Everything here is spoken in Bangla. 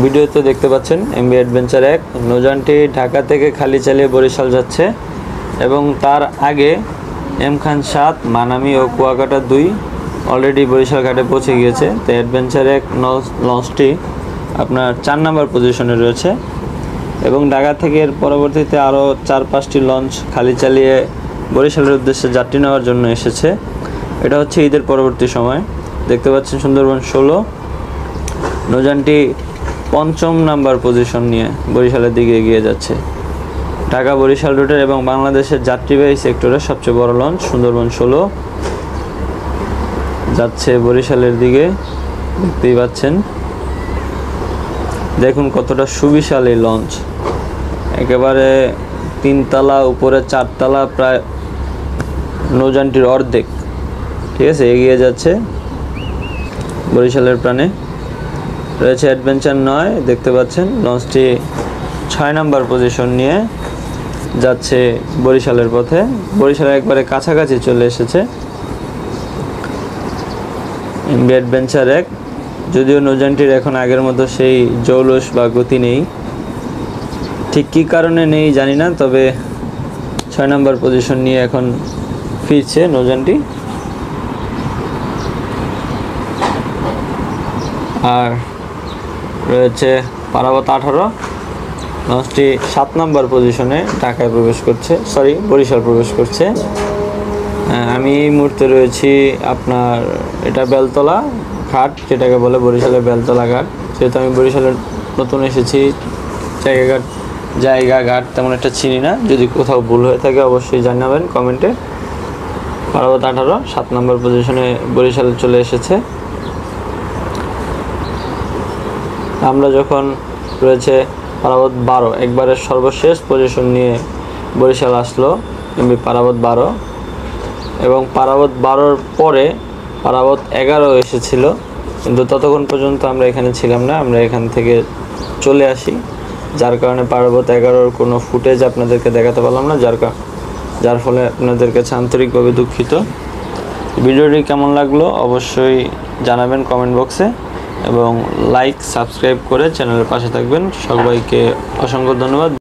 ভিডিওতে দেখতে পাচ্ছেন এমবি অ্যাডভেঞ্চার 1 নৌযানটি ঢাকা থেকে খালি চালিয়ে বরিশাল যাচ্ছে এবং তার আগে এম খান 7 মানামি ও কুয়াকাটা 2 অলরেডি বরিশাল ঘাটে পৌঁছে গিয়েছে। তো অ্যাডভেঞ্চার 1 লঞ্চটি আপনার 4 নম্বর পজিশনে রয়েছে এবং ঢাকা থেকে এর পরবর্তীতে আরও 4-5টি লঞ্চ খালি চালিয়ে বরিশালের উদ্দেশ্যে যাত্রী নেওয়ার জন্য এসেছে। এটা হচ্ছে ঈদের পরবর্তী সময়। দেখতে পাচ্ছেন সুন্দরবন 16 নৌযানটি 5ম নাম্বার পজিশন নিয়ে বরিশালের দিকে এগিয়ে যাচ্ছে। ঢাকা বরিশাল রুটের এবং বাংলাদেশের যাত্রীবাহী সেক্টরের সবচেয়ে বড় লঞ্চ সুন্দরবন 16 যাচ্ছে বরিশালের দিকে। দেখতেই পাচ্ছেন, দেখুন কতটা সুবিশাল এই লঞ্চ, একেবারে 3 তলা, উপরে 4 তলা, প্রায় নৌযানটির অর্ধেক। ঠিক আছে, এগিয়ে যাচ্ছে বরিশালের প্রাণে। রয়েছে অ্যাডভেঞ্চার 9, দেখতে পাচ্ছেন লঞ্চটি 6 নম্বর পজিশন নিয়ে যাচ্ছে বরিশালের পথে। বরিশালের একবারে কাছাকাছি চলে এসেছে এমবি অ্যাডভেঞ্চার 1। যদিও নৌযানটির এখন আগের মতো সেই জৌলুস বা গতি নেই, ঠিক কী কারণে নেই জানি না, তবে 6 নম্বর পজিশন নিয়ে এখন ফিরছে নৌযানটি। আর রয়েছে পারাবত 18 লঞ্চটি 7 নম্বর পজিশনে ঢাকায় প্রবেশ করছে, বরিশাল প্রবেশ করছে। আমি এই মুহূর্তে রয়েছি আপনার এটা বেলতলা ঘাট, যেটাকে বলে বরিশালের বেলতলা ঘাট। যেহেতু আমি বরিশালের নতুন এসেছি, জায়গা ঘাট তেমন একটা চিনি না, যদি কোথাও ভুল হয়ে থাকে অবশ্যই জানাবেন কমেন্টে। পারাবত 18 7 নম্বর পজিশনে বরিশাল চলে এসেছে। আমরা যখন রয়েছে পারাবত 12 একবারের সর্বশেষ পজিশন নিয়ে বরিশাল আসলো এমবি পারাবত 12, এবং পারাবত 12-র পরে পারাবত 11 এসেছিল, কিন্তু ততক্ষণ পর্যন্ত আমরা এখানে ছিলাম না, আমরা এখান থেকে চলে আসি, যার কারণে পারাবত 11-র কোনো ফুটেজ আপনাদেরকে দেখাতে পারলাম না, যার ফলে আপনাদের কাছে আন্তরিকভাবে দুঃখিত। ভিডিওটি কেমন লাগলো অবশ্যই জানাবেন কমেন্ট বক্সে, এবং লাইক সাবস্ক্রাইব করে চ্যানেলের পাশে থাকবেন। সবাইকে অসংখ্য ধন্যবাদ।